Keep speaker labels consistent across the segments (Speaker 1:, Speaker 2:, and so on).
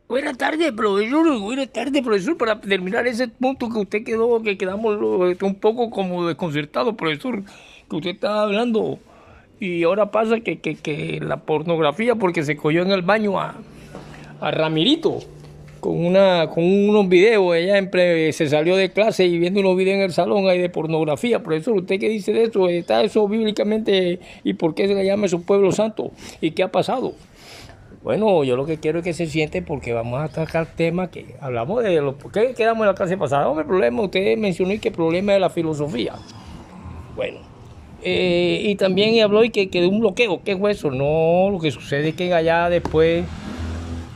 Speaker 1: Buenas tardes, profesor, para terminar ese punto que usted quedó, que quedamos un poco como desconcertados, profesor, que usted estaba hablando. Y ahora pasa que la pornografía, porque se cogió en el baño a Ramirito, con unos videos, se salió de clase y viendo unos videos en el salón ahí de pornografía. Profesor, ¿usted qué dice de eso? ¿Está eso bíblicamente? ¿Y por qué se le llama eso pueblo santo? ¿Y qué ha pasado? Bueno, yo lo que quiero es que se siente porque vamos a tocar temas que hablamos de lo ¿por qué quedamos en la clase pasada? Hombre, el problema, usted mencionó que el problema es la filosofía. Bueno, y también habló y que de un bloqueo. ¿Qué fue eso? No, lo que sucede es que allá después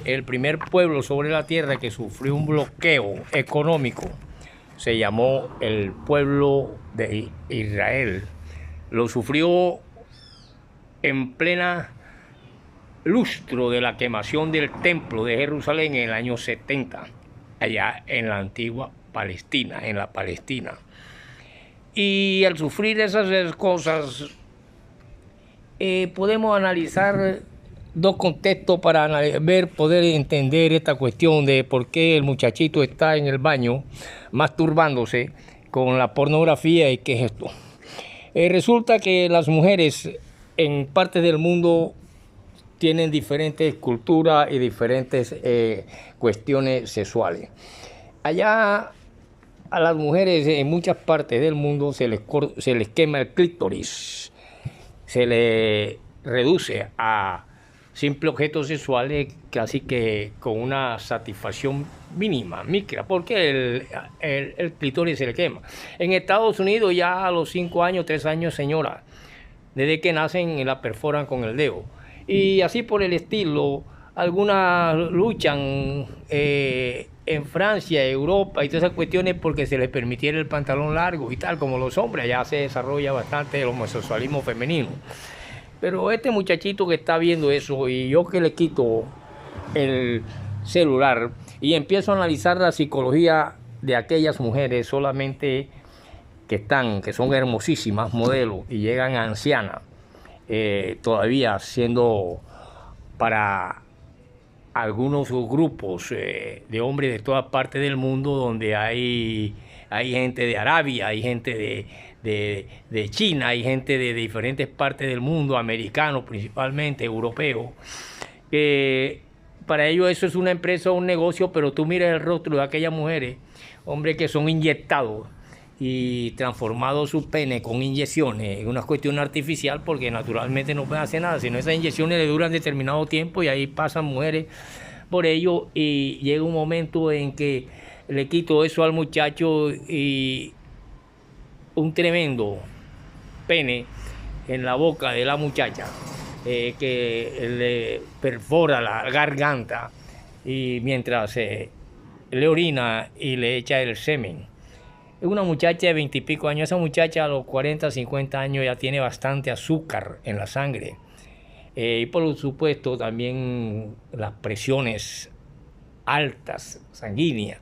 Speaker 1: el primer pueblo sobre la tierra que sufrió un bloqueo económico se llamó el pueblo de Israel. Lo sufrió en plena lustro de la quemación del templo de Jerusalén en el año 70, allá en la antigua Palestina, en la Palestina. Y al sufrir esas cosas, podemos analizar dos contextos para ver, poder entender esta cuestión de por qué el muchachito está en el baño masturbándose con la pornografía y qué es esto. Resulta que las mujeres en partes del mundo tienen diferentes culturas y diferentes cuestiones sexuales. Allá a las mujeres en muchas partes del mundo se les quema el clítoris, se les reduce a simple objetos sexuales casi que con una satisfacción mínima, micra, porque el clítoris se le quema. En Estados Unidos ya a los 5 años, 3 años, señora, desde que nacen la perforan con el dedo. Y así por el estilo, algunas luchan en Francia, Europa y todas esas cuestiones porque se les permitiera el pantalón largo y tal, como los hombres, allá se desarrolla bastante el homosexualismo femenino. Pero este muchachito que está viendo eso y yo que le quito el celular y empiezo a analizar la psicología de aquellas mujeres solamente que son hermosísimas modelos y llegan a ancianas, todavía siendo para algunos grupos de hombres de todas partes del mundo donde hay gente de Arabia, hay gente de China, hay gente de diferentes partes del mundo, americanos principalmente, europeos, que para ellos eso es una empresa o un negocio, pero tú miras el rostro de aquellas mujeres, hombres que son inyectados y transformado su pene con inyecciones en una cuestión artificial porque naturalmente no pueden hacer nada, sino esas inyecciones le duran determinado tiempo y ahí pasan mujeres por ello y llega un momento en que le quito eso al muchacho y un tremendo pene en la boca de la muchacha que le perfora la garganta y mientras le orina y le echa el semen. Es una muchacha de 20 y pico años. Esa muchacha a los 40, 50 años ya tiene bastante azúcar en la sangre. Y por supuesto también las presiones altas, sanguíneas.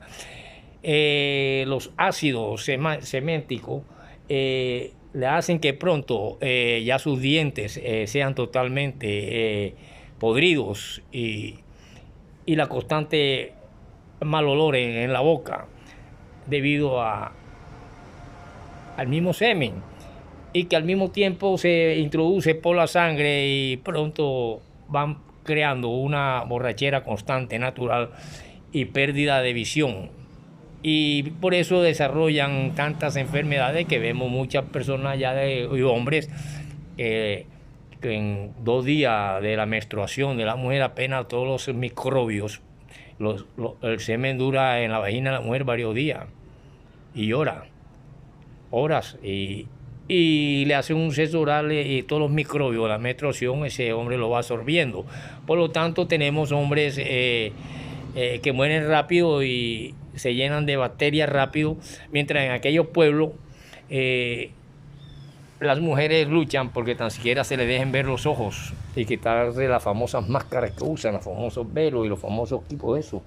Speaker 1: Los ácidos seménticos le hacen que pronto ya sus dientes sean totalmente podridos y la constante mal olor en la boca debido al mismo semen y que al mismo tiempo se introduce por la sangre y pronto van creando una borrachera constante, natural y pérdida de visión. Y por eso desarrollan tantas enfermedades que vemos muchas personas ya y hombres que en 2 días de la menstruación de la mujer apenas todos los microbios, el semen dura en la vagina de la mujer varios días y horas y le hacen un sexo oral y todos los microbios de la menstruación ese hombre lo va absorbiendo. Por lo tanto tenemos hombres que mueren rápido y se llenan de bacterias rápido, mientras en aquellos pueblos las mujeres luchan porque tan siquiera se les dejen ver los ojos y quitarse las famosas máscaras que usan, los famosos velos y los famosos tipos de eso.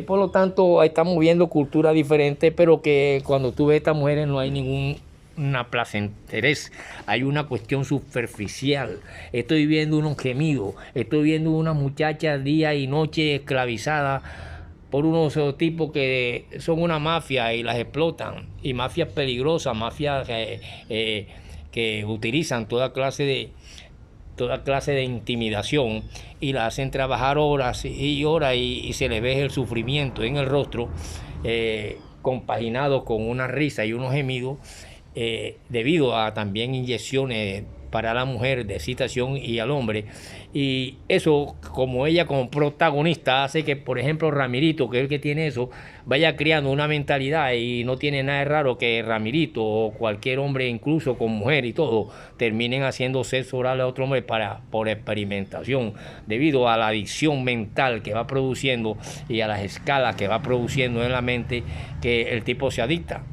Speaker 1: Por lo tanto, estamos viendo cultura diferente, pero que cuando tú ves a estas mujeres no hay ningún una placenterez, hay una cuestión superficial. Estoy viendo unos gemidos, estoy viendo unas muchachas día y noche esclavizadas por unos tipos que son una mafia y las explotan, y mafias peligrosas, mafias que utilizan toda clase de intimidación y la hacen trabajar horas y horas y se les ve el sufrimiento en el rostro, compaginado con una risa y unos gemidos, debido a también inyecciones para la mujer de excitación y al hombre. Y eso, como ella como protagonista, hace que, por ejemplo, Ramirito, que es el que tiene eso, vaya creando una mentalidad, y no tiene nada de raro que Ramirito o cualquier hombre, incluso con mujer y todo, terminen haciendo sexo oral a otro hombre por experimentación, debido a la adicción mental que va produciendo y a las escalas que va produciendo en la mente, que el tipo se adicta.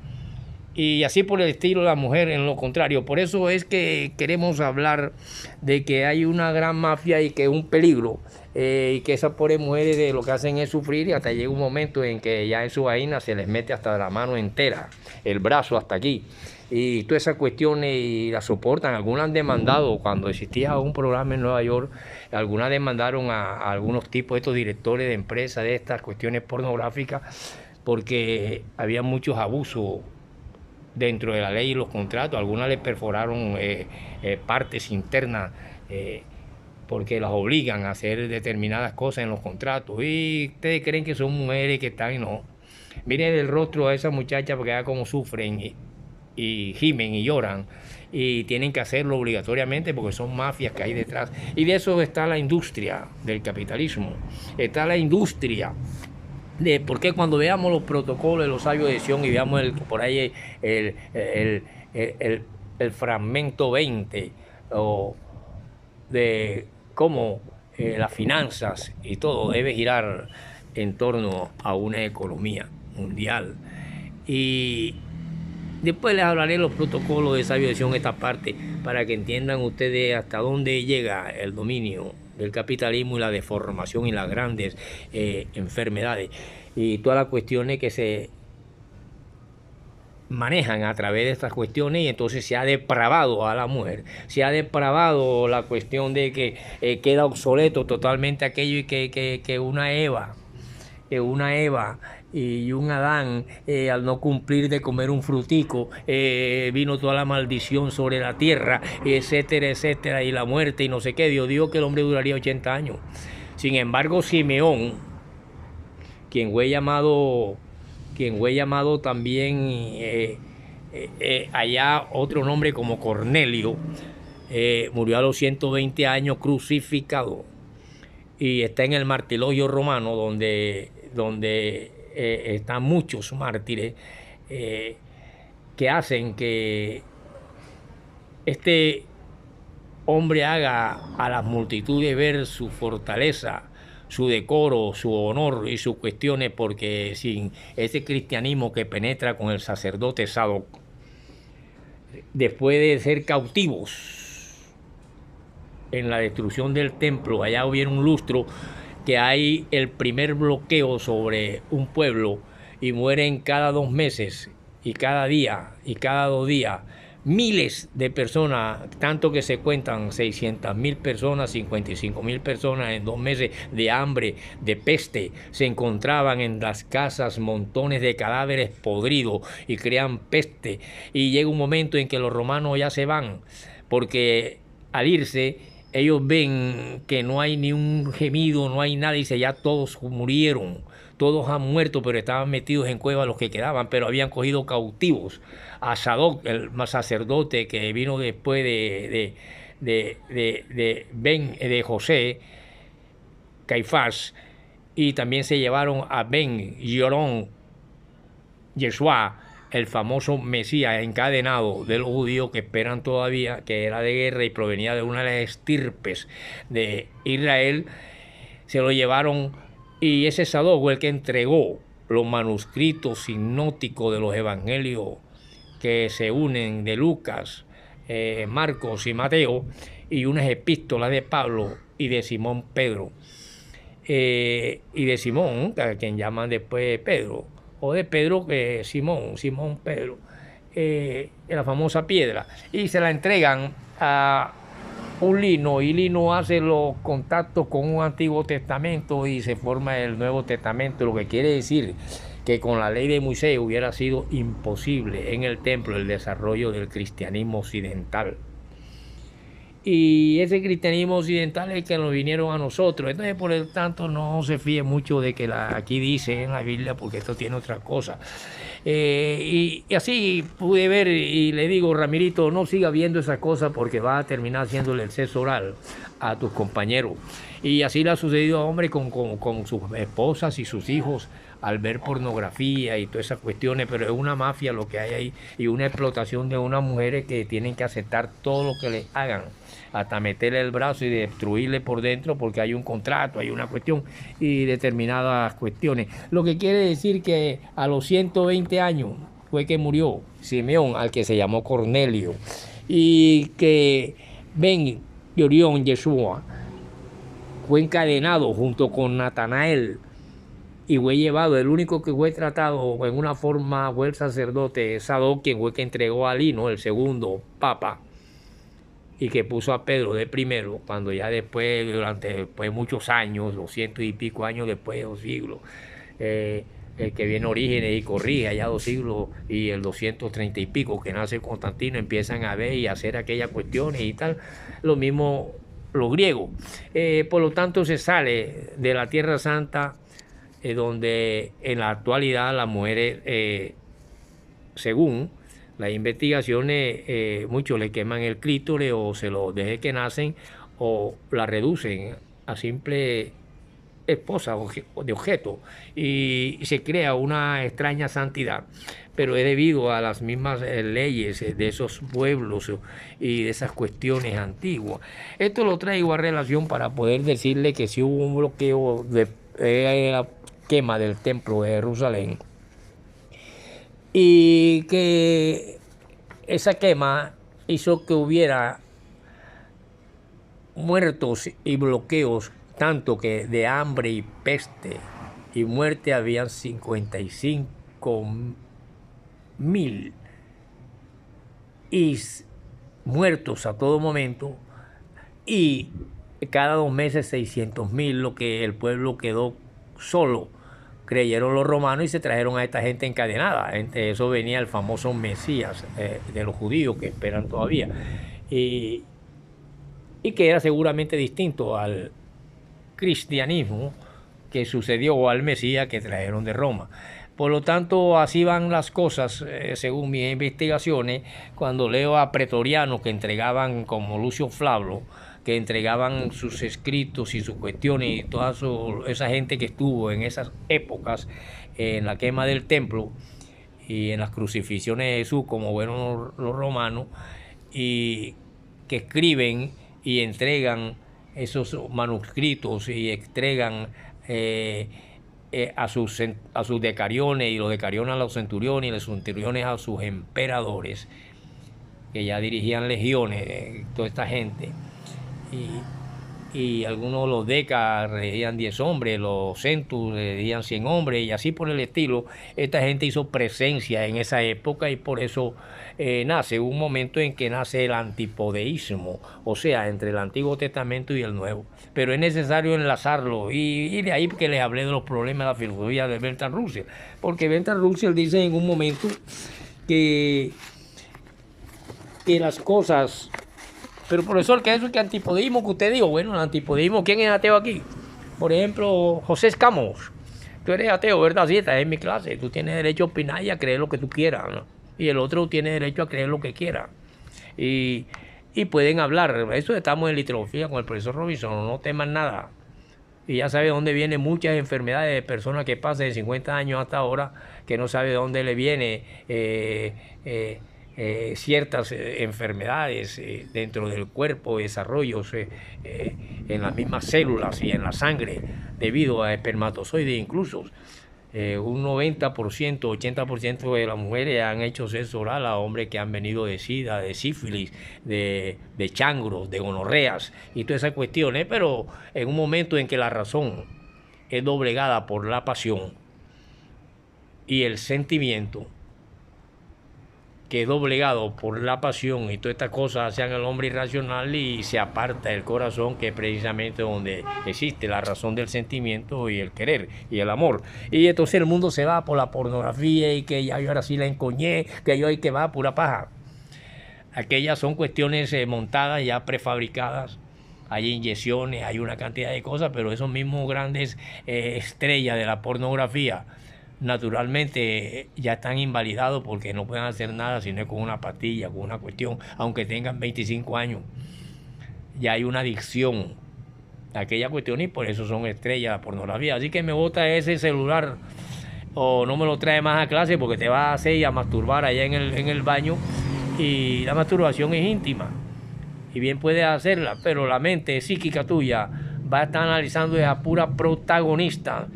Speaker 1: Y así por el estilo la mujer en lo contrario. Por eso es que queremos hablar de que hay una gran mafia y que es un peligro, y que esas pobres mujeres lo que hacen es sufrir, y hasta llega un momento en que ya en su vaina se les mete hasta la mano entera, el brazo hasta aquí, y todas esas cuestiones, y las soportan. Algunas han demandado, cuando existía un programa en Nueva York, algunas demandaron a algunos tipos, estos directores de empresas, de estas cuestiones pornográficas, porque había muchos abusos dentro de la ley y los contratos. Algunas les perforaron partes internas, porque las obligan a hacer determinadas cosas en los contratos, y ustedes creen que son mujeres que están, y no. Miren el rostro de esas muchachas, porque ya como sufren y gimen y lloran, y tienen que hacerlo obligatoriamente porque son mafias que hay detrás. Y de eso está la industria del capitalismo, está la industria porque cuando veamos los protocolos de los sabios de Sion y veamos por ahí el fragmento 20 de cómo las finanzas y todo debe girar en torno a una economía mundial. Y después les hablaré de los protocolos de sabios de Sion, esta parte, para que entiendan ustedes hasta dónde llega el dominio del capitalismo y la deformación y las grandes enfermedades y todas las cuestiones que se manejan a través de estas cuestiones. Y entonces se ha depravado a la mujer, se ha depravado la cuestión de que queda obsoleto totalmente aquello, y que una Eva y un Adán, al no cumplir de comer un frutico, vino toda la maldición sobre la tierra, etcétera, etcétera, y la muerte y no sé qué. Dios dijo que el hombre duraría 80 años. Sin embargo, Simeón, quien fue llamado también allá otro nombre como Cornelio, murió a los 120 años crucificado, y está en el martirio romano, donde están muchos mártires que hacen que este hombre haga a las multitudes ver su fortaleza, su decoro, su honor y sus cuestiones, porque sin ese cristianismo que penetra con el sacerdote Sadoc, después de ser cautivos en la destrucción del templo, allá hubiera un lustro, que hay el primer bloqueo sobre un pueblo, y mueren cada 2 meses, y cada día, y cada 2 días, miles de personas, tanto que se cuentan 600.000 personas, 55.000 personas en 2 meses de hambre, de peste. Se encontraban en las casas montones de cadáveres podridos y crean peste. Y llega un momento en que los romanos ya se van, porque al irse ellos ven que no hay ni un gemido, no hay nada, y dice, ya todos murieron, todos han muerto, pero estaban metidos en cuevas los que quedaban, pero habían cogido cautivos a Sadoc, el sacerdote que vino después de José, Caifás, y también se llevaron a Ben Jorón, Yeshua, el famoso Mesías encadenado de los judíos que esperan todavía, que era de guerra y provenía de una de las estirpes de Israel. Se lo llevaron, y ese Sadoc fue el que entregó los manuscritos sinópticos de los evangelios que se unen, de Lucas, Marcos y Mateo, y unas epístolas de Pablo y de Simón Pedro, y de Simón, a quien llaman después Pedro, o de Pedro, Simón Pedro. la famosa piedra, y se la entregan a un Lino, y Lino hace los contactos con un Antiguo Testamento y se forma el Nuevo Testamento, lo que quiere decir que con la ley de Moisés hubiera sido imposible en el templo el desarrollo del cristianismo occidental. Y ese cristianismo occidental es el que nos vinieron a nosotros. Entonces, por lo tanto, no se fíe mucho de que aquí dice en la Biblia, porque esto tiene otra cosa. Y así pude ver, y le digo, Ramirito, no siga viendo esas cosas porque va a terminar haciéndole el sexo oral a tus compañeros. Y así le ha sucedido a hombres con sus esposas y sus hijos al ver pornografía y todas esas cuestiones, pero es una mafia lo que hay ahí y una explotación de unas mujeres que tienen que aceptar todo lo que les hagan, hasta meterle el brazo y destruirle por dentro porque hay un contrato, hay una cuestión y determinadas cuestiones. Lo que quiere decir que a los 120 años fue que murió Simeón, al que se llamó Cornelio, y que Ben Gurión Yeshua fue encadenado junto con Natanael y fue llevado. El único que fue tratado en una forma fue el sacerdote Sadoc, quien fue que entregó a Lino, el segundo papa, y que puso a Pedro de primero, cuando ya después, durante muchos años, 200 y pico años después, 2 siglos, el que viene Orígenes y corrige allá 2 siglos y el 230 y pico que nace Constantino, empiezan a ver y a hacer aquellas cuestiones y tal. Lo mismo los griegos. Por lo tanto, se sale de la Tierra Santa, donde en la actualidad las mujeres, según las investigaciones, muchos le queman el clítoris o se lo deje que nacen o la reducen a simple esposa de objeto y se crea una extraña santidad, pero es debido a las mismas leyes de esos pueblos y de esas cuestiones antiguas. Esto lo traigo a relación para poder decirle que si hubo un bloqueo de la quema del templo de Jerusalén y que esa quema hizo que hubiera muertos y bloqueos, tanto que de hambre y peste y muerte habían 55.000 y muertos a todo momento, y cada 2 meses 600.000, lo que el pueblo quedó solo. Creyeron los romanos y se trajeron a esta gente encadenada. Entre eso venía el famoso Mesías de los judíos que esperan todavía, y que era seguramente distinto al cristianismo que sucedió o al Mesías que trajeron de Roma. Por lo tanto, así van las cosas, según mis investigaciones, cuando leo a pretorianos que entregaban, como Lucio Flavio, que entregaban sus escritos y sus cuestiones, y toda esa gente que estuvo en esas épocas en la quema del templo y en las crucifixiones de Jesús, como fueron los romanos, y que escriben y entregan esos manuscritos y entregan a sus decariones, y los decariones a los centuriones, y los centuriones a sus emperadores, que ya dirigían legiones, toda esta gente. Y algunos de los decas regían 10 hombres, los centus regían 100 hombres, y así por el estilo. Esta gente hizo presencia en esa época, y por eso nace un momento en que nace el antipodeísmo, o sea, entre el Antiguo Testamento y el Nuevo. Pero es necesario enlazarlo, y de ahí que les hablé de los problemas de la filosofía de Bertrand Russell, porque Bertrand Russell dice en un momento que las cosas... Pero profesor, ¿qué es eso que antipodeísmo que usted dijo? Bueno, el antipodeísmo, ¿quién es ateo aquí? Por ejemplo, José Escamos. Tú eres ateo, ¿verdad? Sí, estás en mi clase. Tú tienes derecho a opinar y a creer lo que tú quieras, ¿no? Y el otro tiene derecho a creer lo que quiera. Y pueden hablar. Eso estamos en literatura con el profesor Robinson, no teman nada. Y ya sabe dónde vienen muchas enfermedades de personas que pasan de 50 años hasta ahora, que no sabe de dónde le viene ciertas enfermedades dentro del cuerpo, desarrollos en las mismas células y en la sangre, debido a espermatozoides incluso. Un 90%, 80% de las mujeres han hecho sexo oral a hombres que han venido de sida, de sífilis, de changros, de gonorreas y todas esas cuestiones, pero en un momento en que la razón es doblegada por la pasión y el sentimiento, que es doblegado por la pasión y todas estas cosas hacen al hombre irracional y se aparta del corazón, que es precisamente donde existe la razón del sentimiento y el querer y el amor. Y entonces el mundo se va por la pornografía y que ya yo ahora sí la encoñé, que yo hay que va pura paja. Aquellas son cuestiones montadas, ya prefabricadas. Hay inyecciones, hay una cantidad de cosas, pero esos mismos grandes estrellas de la pornografía naturalmente ya están invalidados porque no pueden hacer nada si no es con una pastilla, con una cuestión, aunque tengan 25 años. Ya hay una adicción a aquella cuestión y por eso son estrellas la pornografía. Así que me bota ese celular o no me lo trae más a clase porque te vas a hacer y a masturbar allá en el baño, y la masturbación es íntima y bien puedes hacerla, pero la mente psíquica tuya va a estar analizando esa pura protagonista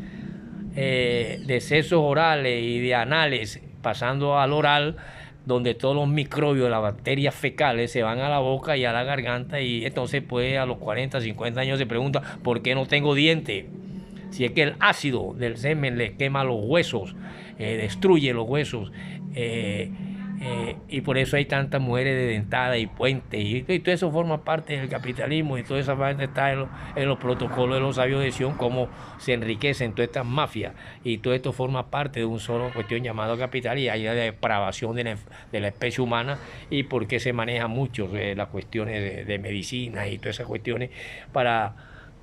Speaker 1: de sesos orales y de anales, pasando al oral, donde todos los microbios de las bacterias fecales se van a la boca y a la garganta, y entonces pues a los 40, 50 años se pregunta ¿por qué no tengo dientes? Si es que el ácido del semen le quema los huesos, destruye los huesos, y por eso hay tantas mujeres de dentada y puentes, y todo eso forma parte del capitalismo, y toda esa parte está en los protocolos de los sabios de Sion, cómo se enriquecen todas estas mafias, y todo esto forma parte de un solo cuestión llamado capital, y hay la depravación de la especie humana, y por qué se maneja mucho las cuestiones de medicina y todas esas cuestiones para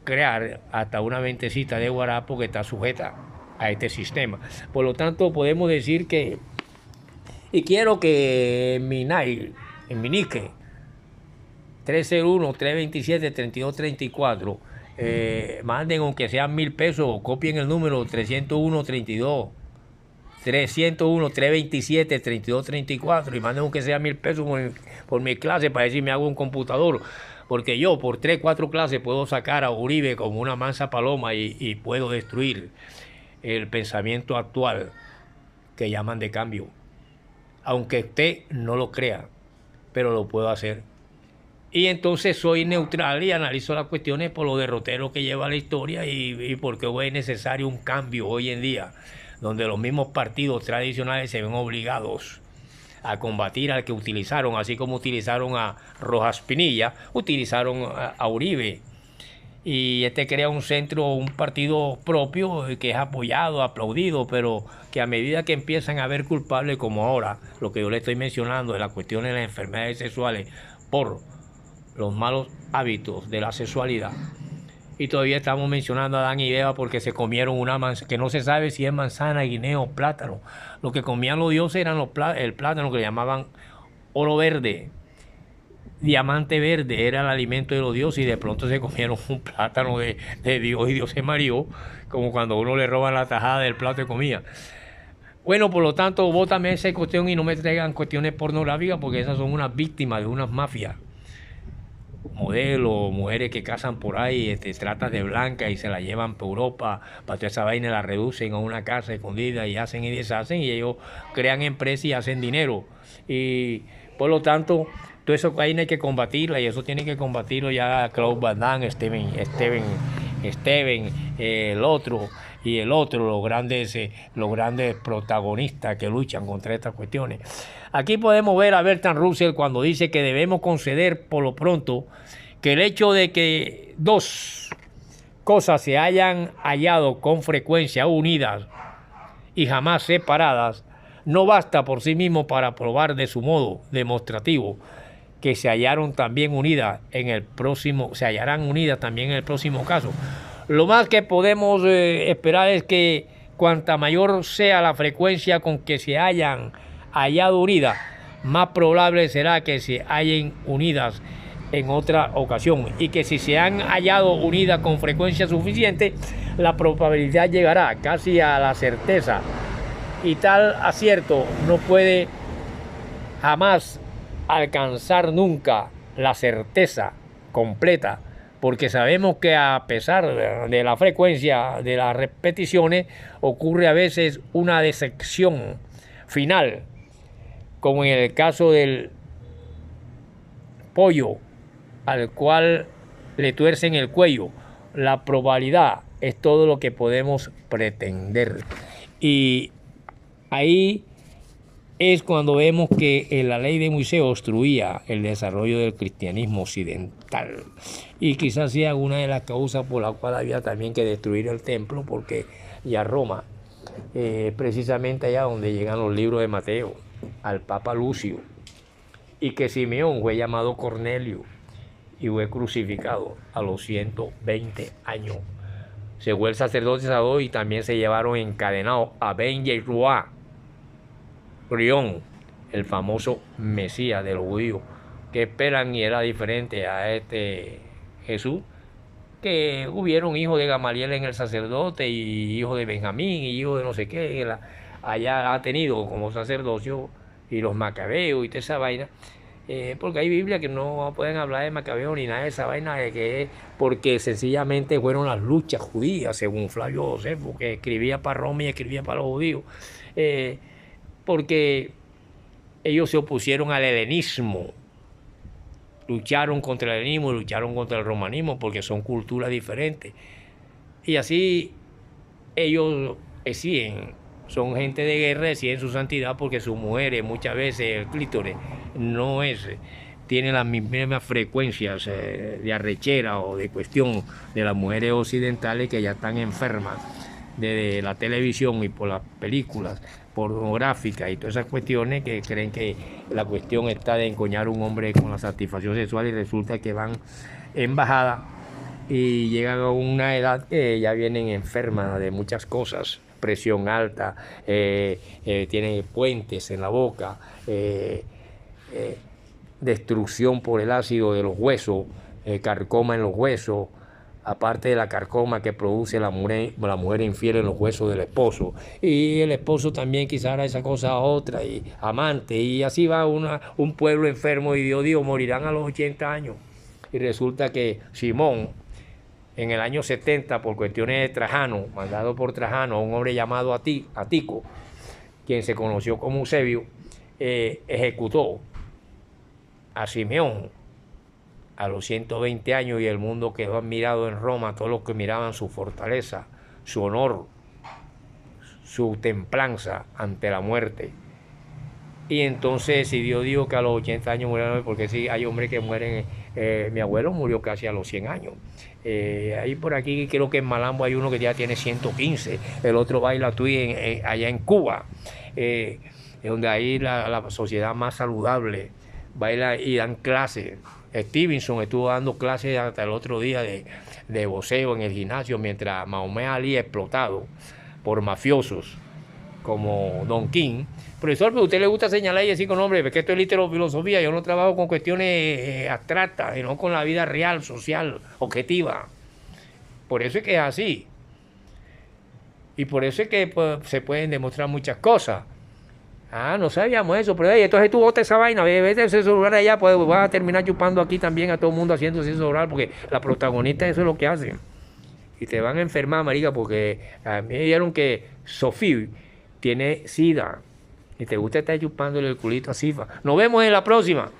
Speaker 1: crear hasta una mentecita de guarapo que está sujeta a este sistema. Por lo tanto, podemos decir que, y quiero que en mi NICE, 301-327-3234, manden aunque sean 1,000 pesos, o copien el número 301-327-3234 y manden aunque sea 1,000 pesos por mi clase para decir me hago un computador. Porque yo por 3, 4 clases puedo sacar a Uribe como una mansa paloma y puedo destruir el pensamiento actual que llaman de cambio. Aunque usted no lo crea, pero lo puedo hacer. Y entonces soy neutral y analizo las cuestiones por los derroteros que lleva la historia y porque es necesario un cambio hoy en día, donde los mismos partidos tradicionales se ven obligados a combatir al que utilizaron, así como utilizaron a Rojas Pinilla, utilizaron a Uribe. Y crea un centro, un partido propio que es apoyado, aplaudido, pero que a medida que empiezan a haber culpables, como ahora, lo que yo le estoy mencionando de la cuestión de las enfermedades sexuales por los malos hábitos de la sexualidad, y todavía estamos mencionando a Adán y Eva porque se comieron una manzana, que no se sabe si es manzana, guineo o plátano. Lo que comían los dioses eran el plátano, que le llamaban oro verde, diamante verde, era el alimento de los dioses, y de pronto se comieron un plátano de Dios y Dios se mareó, como cuando uno le roban la tajada del plato de comida. Bueno, por lo tanto, bótame esa cuestión y no me traigan cuestiones pornográficas, porque esas son unas víctimas de unas mafias. Modelos, mujeres que casan por ahí, tratas de blanca y se la llevan por Europa, para toda esa vaina la reducen a una casa escondida y hacen y deshacen, y ellos crean empresas y hacen dinero. Y por lo tanto, todo eso ahí hay que combatirla, y eso tiene que combatirlo ya Claude Van Damme, Steven, el otro, los grandes protagonistas que luchan contra estas cuestiones. Aquí podemos ver a Bertrand Russell cuando dice que debemos conceder por lo pronto que el hecho de que dos cosas se hayan hallado con frecuencia unidas y jamás separadas no basta por sí mismo para probar de su modo demostrativo que se hallaron también unidas se hallarán unidas también en el próximo caso. Lo más que podemos esperar es que cuanta mayor sea la frecuencia con que se hayan hallado unidas, más probable será que se hallen unidas en otra ocasión, y que si se han hallado unidas con frecuencia suficiente, la probabilidad llegará casi a la certeza, y tal acierto no puede jamás alcanzar nunca la certeza completa, porque sabemos que a pesar de la frecuencia de las repeticiones, ocurre a veces una decepción final, como en el caso del pollo al cual le tuercen el cuello. La probabilidad es todo lo que podemos pretender. Y ahí es cuando vemos que la ley de Moisés obstruía el desarrollo del cristianismo occidental. Y quizás sea una de las causas por la cual había también que destruir el templo, porque ya Roma, precisamente allá donde llegan los libros de Mateo, al Papa Lucio, y que Simeón fue llamado Cornelio y fue crucificado a los 120 años. Se fue el sacerdote Sadó y también se llevaron encadenado a Ben Yeruá Rión, el famoso Mesías de los judíos, que esperan y era diferente a este Jesús, que hubieron hijos de Gamaliel en el sacerdote y hijos de Benjamín y hijos de no sé qué, allá ha tenido como sacerdocio, y los macabeos y toda esa vaina. Porque hay Biblia que no pueden hablar de Macabeo ni nada de esa vaina, de que es porque sencillamente fueron las luchas judías, según Flavio Josefo, que escribía para Roma y escribía para los judíos, porque ellos se opusieron al helenismo, lucharon contra el helenismo y lucharon contra el romanismo, porque son culturas diferentes. Y así ellos exigen, son gente de guerra, exigen su santidad, porque sus mujeres muchas veces el clítoris no es, tiene las mismas frecuencias de arrechera o de cuestión de las mujeres occidentales, que ya están enfermas de la televisión y por las películas pornográficas y todas esas cuestiones, que creen que la cuestión está de encoñar a un hombre con la satisfacción sexual, y resulta que van en bajada y llegan a una edad que ya vienen enfermas de muchas cosas, presión alta, tienen puentes en la boca, destrucción por el ácido de los huesos, carcoma en los huesos, aparte de la carcoma que produce la mujer infiel en los huesos del esposo, y el esposo también quizá hará esa cosa a otra, y amante, y así va un pueblo enfermo, y Dios, morirán a los 80 años. Y resulta que Simón, en el año 70, por cuestiones de Trajano, mandado por Trajano, un hombre llamado Atico, quien se conoció como Eusebio, ejecutó a Simeón a los 120 años, y el mundo quedó admirado en Roma, todos los que miraban su fortaleza, su honor, su templanza ante la muerte. Y entonces, si Dios dijo que a los 80 años murieron, porque sí, hay hombres que mueren, mi abuelo murió casi a los 100 años. Ahí por aquí, creo que en Malambo hay uno que ya tiene 115, el otro baila tú allá en Cuba, es donde hay la sociedad más saludable, baila y dan clases. Stevenson estuvo dando clases hasta el otro día de boxeo en el gimnasio, mientras Mahomet Ali explotado por mafiosos como Don King. Profesor, pero a usted le gusta señalar y decir con nombre, porque esto es filosofía, yo no trabajo con cuestiones abstractas, sino con la vida real, social, objetiva. Por eso es que es así. Y por eso es que pues, se pueden demostrar muchas cosas. Ah, no sabíamos eso, pero entonces tú botas esa vaina, vete ese celular allá, pues vas a terminar chupando aquí también a todo el mundo haciendo ese celular, porque la protagonista eso es lo que hace. Y te van a enfermar, marica, porque a mí me dijeron que Sofía tiene SIDA y te gusta estar chupándole el culito a Sifa. Nos vemos en la próxima.